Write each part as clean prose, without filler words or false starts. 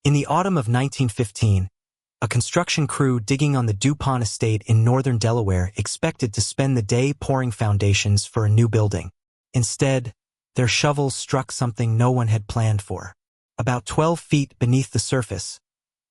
In the autumn of 1915, a construction crew digging on the DuPont estate in northern Delaware expected to spend the day pouring foundations for a new building. Instead, their shovels struck something no one had planned for. About 12 feet beneath the surface,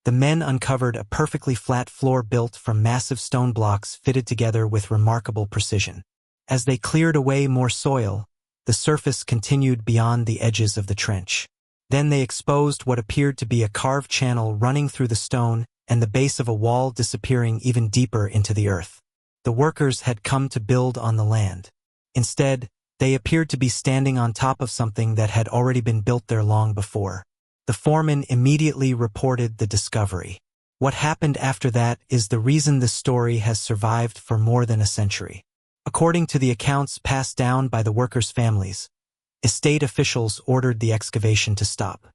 the men uncovered a perfectly flat floor built from massive stone blocks fitted together with remarkable precision. As they cleared away more soil, the surface continued beyond the edges of the trench. Then they exposed what appeared to be a carved channel running through the stone and the base of a wall disappearing even deeper into the earth. The workers had come to build on the land. Instead, they appeared to be standing on top of something that had already been built there long before. The foreman immediately reported the discovery. What happened after that is the reason this story has survived for more than a century. According to the accounts passed down by the workers' families, estate officials ordered the excavation to stop.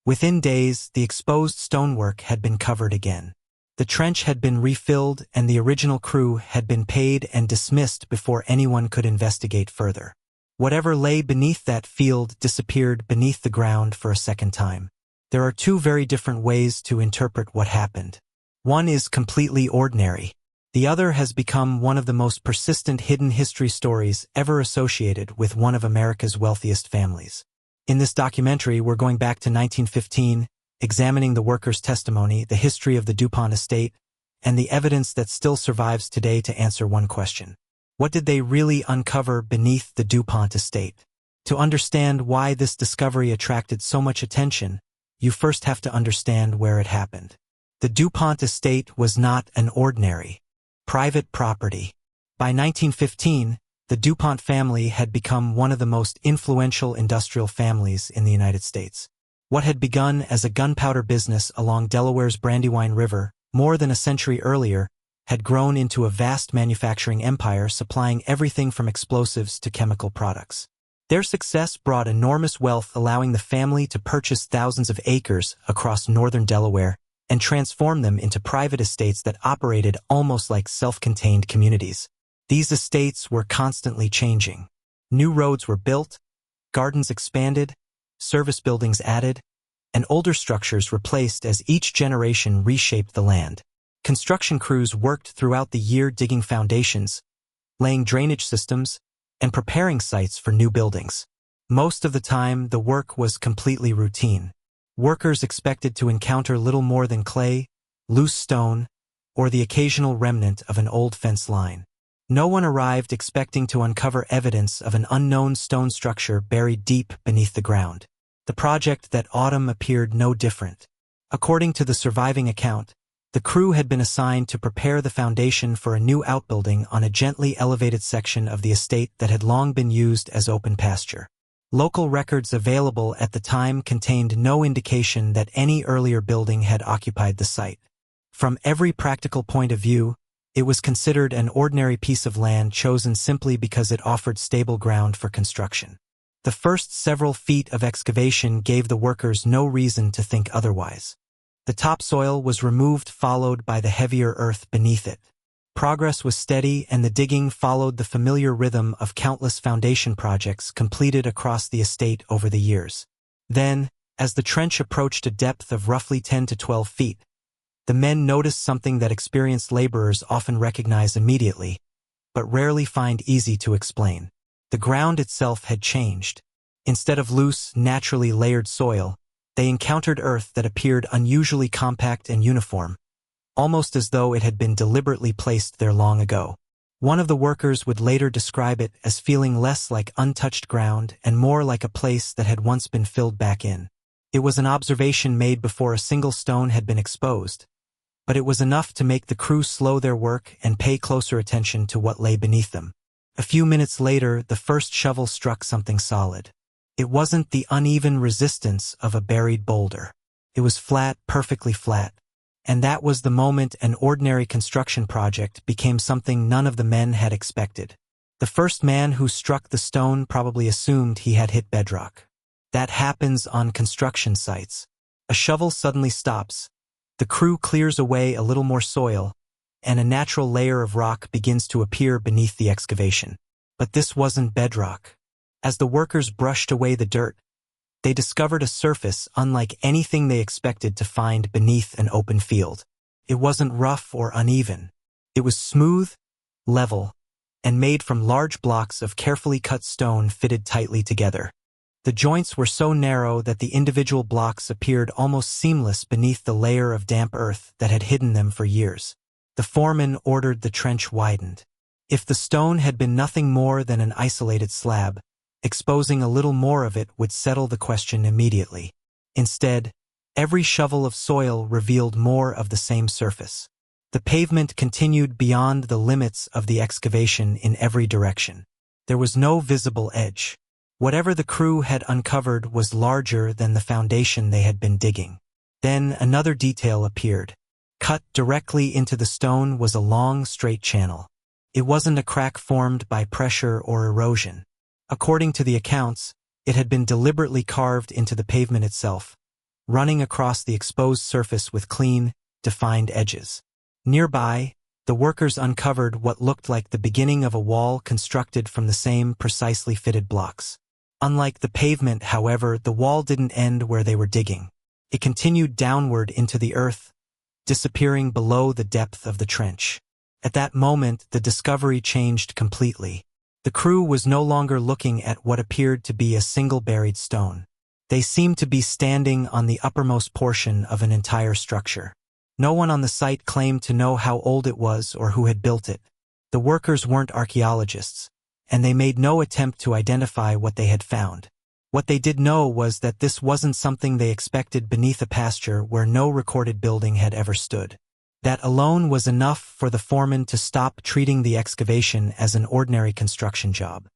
Within days, the exposed stonework had been covered again. The trench had been refilled and the original crew had been paid and dismissed before anyone could investigate further. Whatever lay beneath that field disappeared beneath the ground for a second time. There are two very different ways to interpret what happened. One is completely ordinary. The other has become one of the most persistent hidden history stories ever associated with one of America's wealthiest families. In this documentary, we're going back to 1915, examining the workers' testimony, the history of the DuPont estate, and the evidence that still survives today to answer one question. What did they really uncover beneath the DuPont estate? To understand why this discovery attracted so much attention, you first have to understand where it happened. The DuPont estate was not an ordinary private property. By 1915, the DuPont family had become one of the most influential industrial families in the United States. What had begun as a gunpowder business along Delaware's Brandywine River more than a century earlier had grown into a vast manufacturing empire supplying everything from explosives to chemical products. Their success brought enormous wealth, allowing the family to purchase thousands of acres across northern Delaware and transform them into private estates that operated almost like self-contained communities. These estates were constantly changing. New roads were built, gardens expanded, service buildings added, and older structures replaced as each generation reshaped the land. Construction crews worked throughout the year digging foundations, laying drainage systems, and preparing sites for new buildings. Most of the time, the work was completely routine. Workers expected to encounter little more than clay, loose stone, or the occasional remnant of an old fence line. No one arrived expecting to uncover evidence of an unknown stone structure buried deep beneath the ground. The project that autumn appeared no different. According to the surviving account, the crew had been assigned to prepare the foundation for a new outbuilding on a gently elevated section of the estate that had long been used as open pasture. Local records available at the time contained no indication that any earlier building had occupied the site. From every practical point of view, it was considered an ordinary piece of land chosen simply because it offered stable ground for construction. The first several feet of excavation gave the workers no reason to think otherwise. The topsoil was removed, followed by the heavier earth beneath it. Progress was steady, and the digging followed the familiar rhythm of countless foundation projects completed across the estate over the years. Then, as the trench approached a depth of roughly 10 to 12 feet, the men noticed something that experienced laborers often recognize immediately, but rarely find easy to explain. The ground itself had changed. Instead of loose, naturally layered soil, they encountered earth that appeared unusually compact and uniform, almost as though it had been deliberately placed there long ago. One of the workers would later describe it as feeling less like untouched ground and more like a place that had once been filled back in. It was an observation made before a single stone had been exposed, but it was enough to make the crew slow their work and pay closer attention to what lay beneath them. A few minutes later, the first shovel struck something solid. It wasn't the uneven resistance of a buried boulder. It was flat, perfectly flat. And that was the moment an ordinary construction project became something none of the men had expected. The first man who struck the stone probably assumed he had hit bedrock. That happens on construction sites. A shovel suddenly stops, the crew clears away a little more soil, and a natural layer of rock begins to appear beneath the excavation. But this wasn't bedrock. As the workers brushed away the dirt, they discovered a surface unlike anything they expected to find beneath an open field. It wasn't rough or uneven. It was smooth, level, and made from large blocks of carefully cut stone fitted tightly together. The joints were so narrow that the individual blocks appeared almost seamless beneath the layer of damp earth that had hidden them for years. The foreman ordered the trench widened. If the stone had been nothing more than an isolated slab, exposing a little more of it would settle the question immediately. Instead, every shovel of soil revealed more of the same surface. The pavement continued beyond the limits of the excavation in every direction. There was no visible edge. Whatever the crew had uncovered was larger than the foundation they had been digging. Then another detail appeared. Cut directly into the stone was a long, straight channel. It wasn't a crack formed by pressure or erosion. According to the accounts, it had been deliberately carved into the pavement itself, running across the exposed surface with clean, defined edges. Nearby, the workers uncovered what looked like the beginning of a wall constructed from the same precisely fitted blocks. Unlike the pavement, however, the wall didn't end where they were digging. It continued downward into the earth, disappearing below the depth of the trench. At that moment, the discovery changed completely. The crew was no longer looking at what appeared to be a single buried stone. They seemed to be standing on the uppermost portion of an entire structure. No one on the site claimed to know how old it was or who had built it. The workers weren't archaeologists, and they made no attempt to identify what they had found. What they did know was that this wasn't something they expected beneath a pasture where no recorded building had ever stood. That alone was enough for the foreman to stop treating the excavation as an ordinary construction job.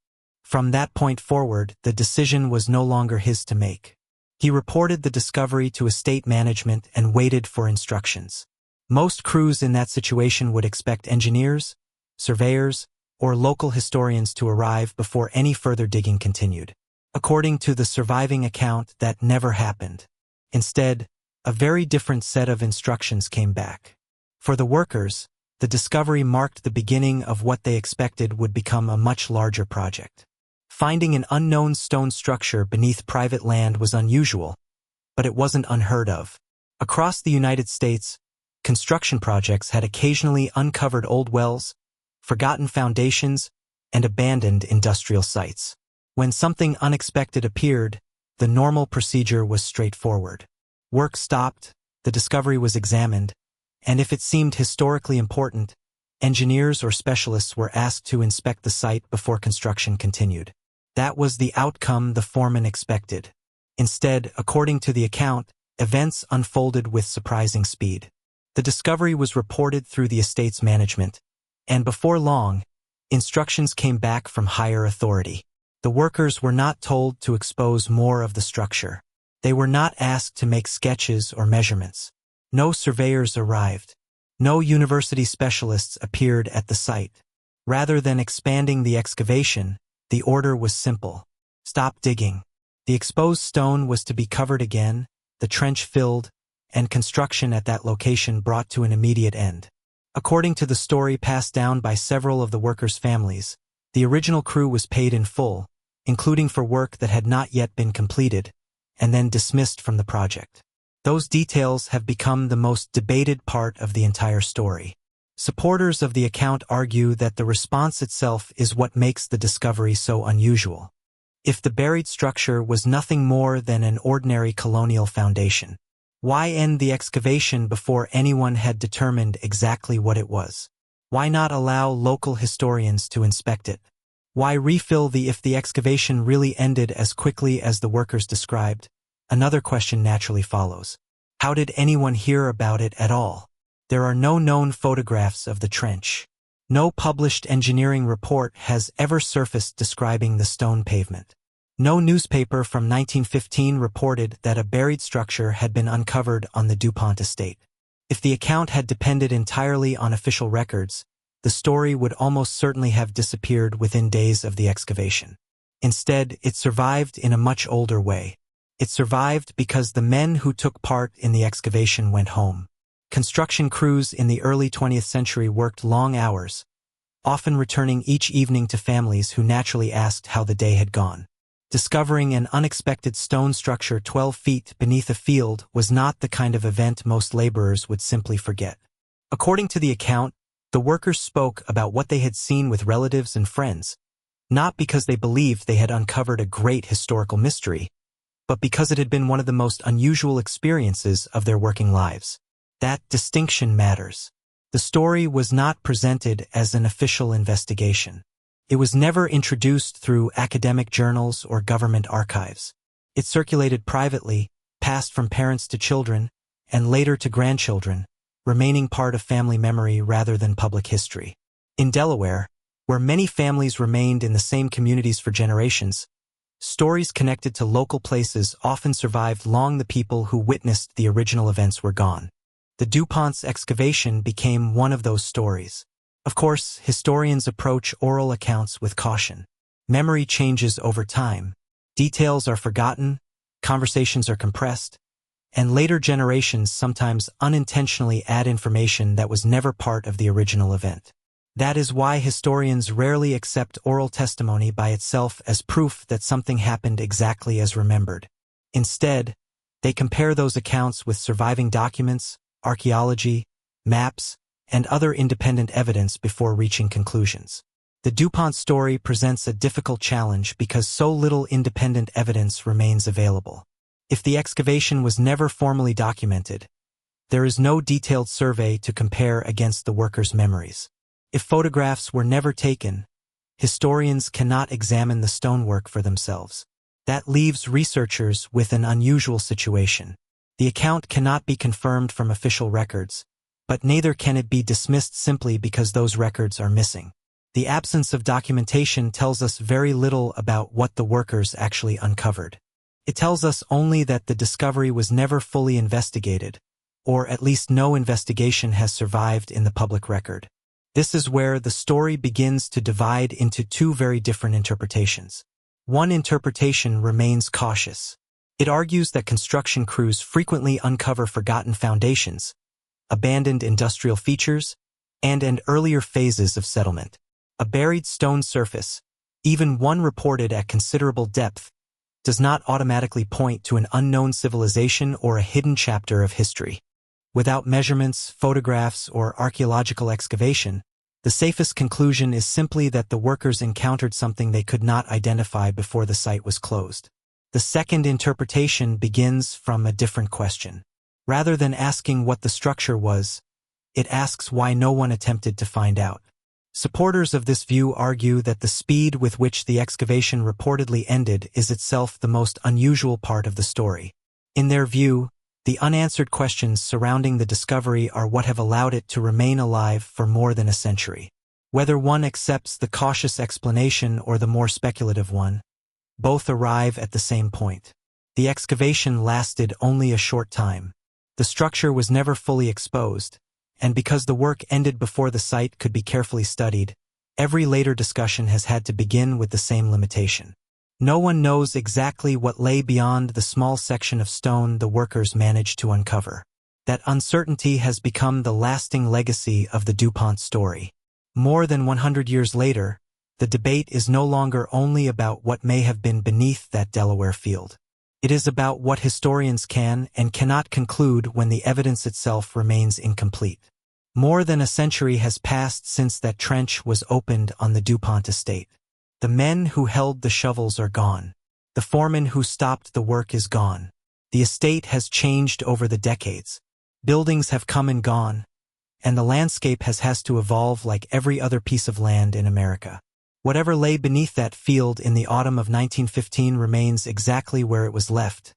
From that point forward, the decision was no longer his to make. He reported the discovery to estate management and waited for instructions. Most crews in that situation would expect engineers, surveyors, or local historians to arrive before any further digging continued. According to the surviving account, that never happened. Instead, a very different set of instructions came back. For the workers, the discovery marked the beginning of what they expected would become a much larger project. Finding an unknown stone structure beneath private land was unusual, but it wasn't unheard of. Across the United States, construction projects had occasionally uncovered old wells, forgotten foundations, and abandoned industrial sites. When something unexpected appeared, the normal procedure was straightforward. Work stopped, the discovery was examined, and if it seemed historically important, engineers or specialists were asked to inspect the site before construction continued. That was the outcome the foreman expected. Instead, according to the account, events unfolded with surprising speed. The discovery was reported through the estate's management, and before long, instructions came back from higher authority. The workers were not told to expose more of the structure. They were not asked to make sketches or measurements. No surveyors arrived. No university specialists appeared at the site. Rather than expanding the excavation, the order was simple. Stop digging. The exposed stone was to be covered again, the trench filled, and construction at that location brought to an immediate end. According to the story passed down by several of the workers' families, the original crew was paid in full, including for work that had not yet been completed, and then dismissed from the project. Those details have become the most debated part of the entire story. Supporters of the account argue that the response itself is what makes the discovery so unusual. If the buried structure was nothing more than an ordinary colonial foundation, why end the excavation before anyone had determined exactly what it was? Why not allow local historians to inspect it? Why refill if the excavation really ended as quickly as the workers described? Another question naturally follows. How did anyone hear about it at all? There are no known photographs of the trench. No published engineering report has ever surfaced describing the stone pavement. No newspaper from 1915 reported that a buried structure had been uncovered on the DuPont estate. If the account had depended entirely on official records, the story would almost certainly have disappeared within days of the excavation. Instead, it survived in a much older way. It survived because the men who took part in the excavation went home. Construction crews in the early 20th century worked long hours, often returning each evening to families who naturally asked how the day had gone. Discovering an unexpected stone structure 12 feet beneath a field was not the kind of event most laborers would simply forget. According to the account, the workers spoke about what they had seen with relatives and friends, not because they believed they had uncovered a great historical mystery, but because it had been one of the most unusual experiences of their working lives. That distinction matters. The story was not presented as an official investigation. It was never introduced through academic journals or government archives. It circulated privately, passed from parents to children, and later to grandchildren, remaining part of family memory rather than public history. In Delaware, where many families remained in the same communities for generations, stories connected to local places often survived long the people who witnessed the original events were gone. The DuPont's excavation became one of those stories. Of course, historians approach oral accounts with caution. Memory changes over time. Details are forgotten, conversations are compressed, and later generations sometimes unintentionally add information that was never part of the original event. That is why historians rarely accept oral testimony by itself as proof that something happened exactly as remembered. Instead, they compare those accounts with surviving documents, archaeology, maps, and other independent evidence before reaching conclusions. The DuPont story presents a difficult challenge because so little independent evidence remains available. If the excavation was never formally documented, there is no detailed survey to compare against the workers' memories. If photographs were never taken, historians cannot examine the stonework for themselves. That leaves researchers with an unusual situation. The account cannot be confirmed from official records, but neither can it be dismissed simply because those records are missing. The absence of documentation tells us very little about what the workers actually uncovered. It tells us only that the discovery was never fully investigated, or at least no investigation has survived in the public record. This is where the story begins to divide into two very different interpretations. One interpretation remains cautious. It argues that construction crews frequently uncover forgotten foundations, abandoned industrial features, and earlier phases of settlement. A buried stone surface, even one reported at considerable depth, does not automatically point to an unknown civilization or a hidden chapter of history. Without measurements, photographs, or archaeological excavation, the safest conclusion is simply that the workers encountered something they could not identify before the site was closed. The second interpretation begins from a different question. Rather than asking what the structure was, it asks why no one attempted to find out. Supporters of this view argue that the speed with which the excavation reportedly ended is itself the most unusual part of the story. In their view, the unanswered questions surrounding the discovery are what have allowed it to remain alive for more than a century. Whether one accepts the cautious explanation or the more speculative one, both arrive at the same point. The excavation lasted only a short time. The structure was never fully exposed, and because the work ended before the site could be carefully studied, every later discussion has had to begin with the same limitation. No one knows exactly what lay beyond the small section of stone the workers managed to uncover. That uncertainty has become the lasting legacy of the DuPont story. More than 100 years later, the debate is no longer only about what may have been beneath that Delaware field. It is about what historians can and cannot conclude when the evidence itself remains incomplete. More than a century has passed since that trench was opened on the DuPont estate. The men who held the shovels are gone. The foreman who stopped the work is gone. The estate has changed over the decades. Buildings have come and gone, and the landscape has to evolve like every other piece of land in America. Whatever lay beneath that field in the autumn of 1915 remains exactly where it was left,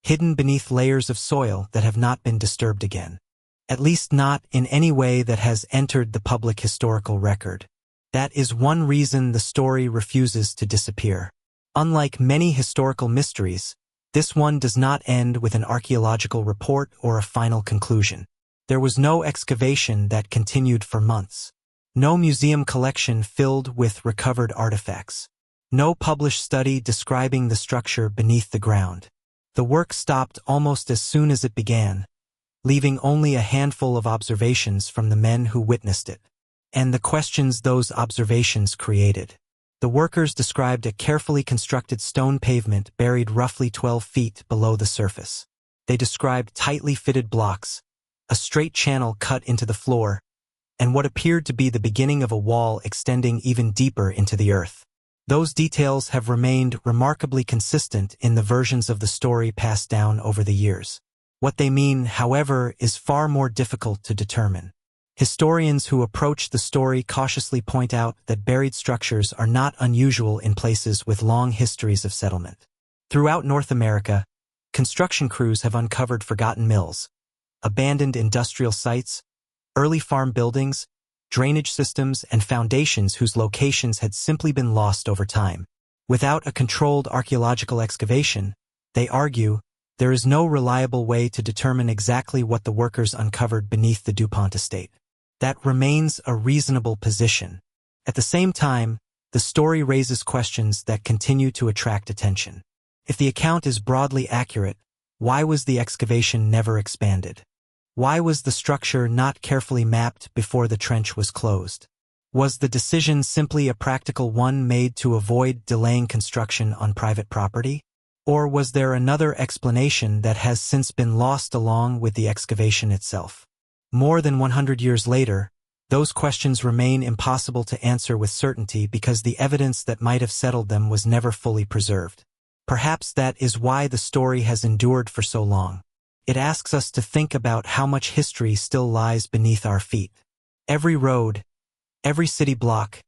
hidden beneath layers of soil that have not been disturbed again. At least not in any way that has entered the public historical record. That is one reason the story refuses to disappear. Unlike many historical mysteries, this one does not end with an archaeological report or a final conclusion. There was no excavation that continued for months. No museum collection filled with recovered artifacts. No published study describing the structure beneath the ground. The work stopped almost as soon as it began, leaving only a handful of observations from the men who witnessed it, and the questions those observations created. The workers described a carefully constructed stone pavement buried roughly 12 feet below the surface. They described tightly fitted blocks, a straight channel cut into the floor, and what appeared to be the beginning of a wall extending even deeper into the earth. Those details have remained remarkably consistent in the versions of the story passed down over the years. What they mean, however, is far more difficult to determine. Historians who approach the story cautiously point out that buried structures are not unusual in places with long histories of settlement. Throughout North America, construction crews have uncovered forgotten mills, abandoned industrial sites, early farm buildings, drainage systems, and foundations whose locations had simply been lost over time. Without a controlled archaeological excavation, they argue, there is no reliable way to determine exactly what the workers uncovered beneath the DuPont estate. That remains a reasonable position. At the same time, the story raises questions that continue to attract attention. If the account is broadly accurate, why was the excavation never expanded? Why was the structure not carefully mapped before the trench was closed? Was the decision simply a practical one made to avoid delaying construction on private property? Or was there another explanation that has since been lost along with the excavation itself? More than 100 years later, those questions remain impossible to answer with certainty because the evidence that might have settled them was never fully preserved. Perhaps that is why the story has endured for so long. It asks us to think about how much history still lies beneath our feet. Every road, every city block,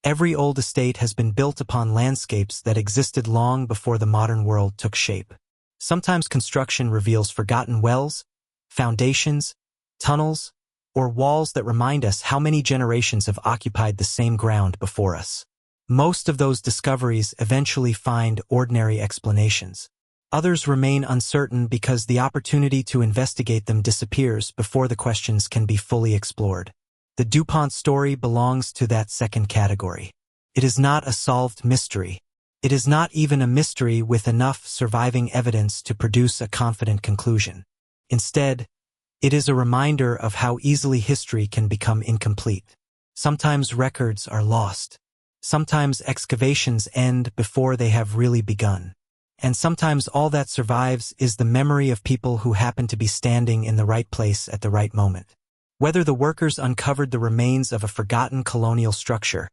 every old estate has been built upon landscapes that existed long before the modern world took shape. Sometimes construction reveals forgotten wells, foundations, tunnels, or walls that remind us how many generations have occupied the same ground before us. Most of those discoveries eventually find ordinary explanations. Others remain uncertain because the opportunity to investigate them disappears before the questions can be fully explored. The DuPont story belongs to that second category. It is not a solved mystery. It is not even a mystery with enough surviving evidence to produce a confident conclusion. Instead, it is a reminder of how easily history can become incomplete. Sometimes records are lost. Sometimes excavations end before they have really begun. And sometimes all that survives is the memory of people who happen to be standing in the right place at the right moment. Whether the workers uncovered the remains of a forgotten colonial structure,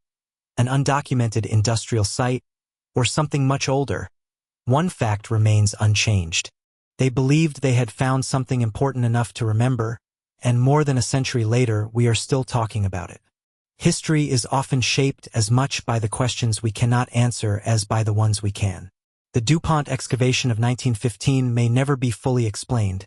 an undocumented industrial site, or something much older, one fact remains unchanged. They believed they had found something important enough to remember, and more than a century later, we are still talking about it. History is often shaped as much by the questions we cannot answer as by the ones we can. The DuPont excavation of 1915 may never be fully explained,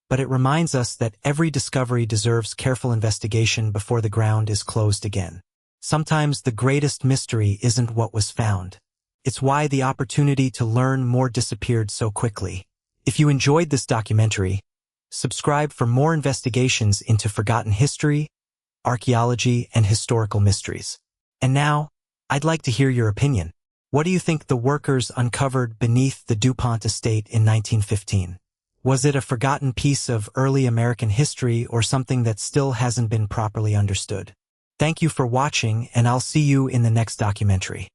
but it reminds us that every discovery deserves careful investigation before the ground is closed again. Sometimes the greatest mystery isn't what was found. It's why the opportunity to learn more disappeared so quickly. If you enjoyed this documentary, subscribe for more investigations into forgotten history, archaeology, and historical mysteries. And now, I'd like to hear your opinion. What do you think the workers uncovered beneath the DuPont estate in 1915? Was it a forgotten piece of early American history or something that still hasn't been properly understood? Thank you for watching, and I'll see you in the next documentary.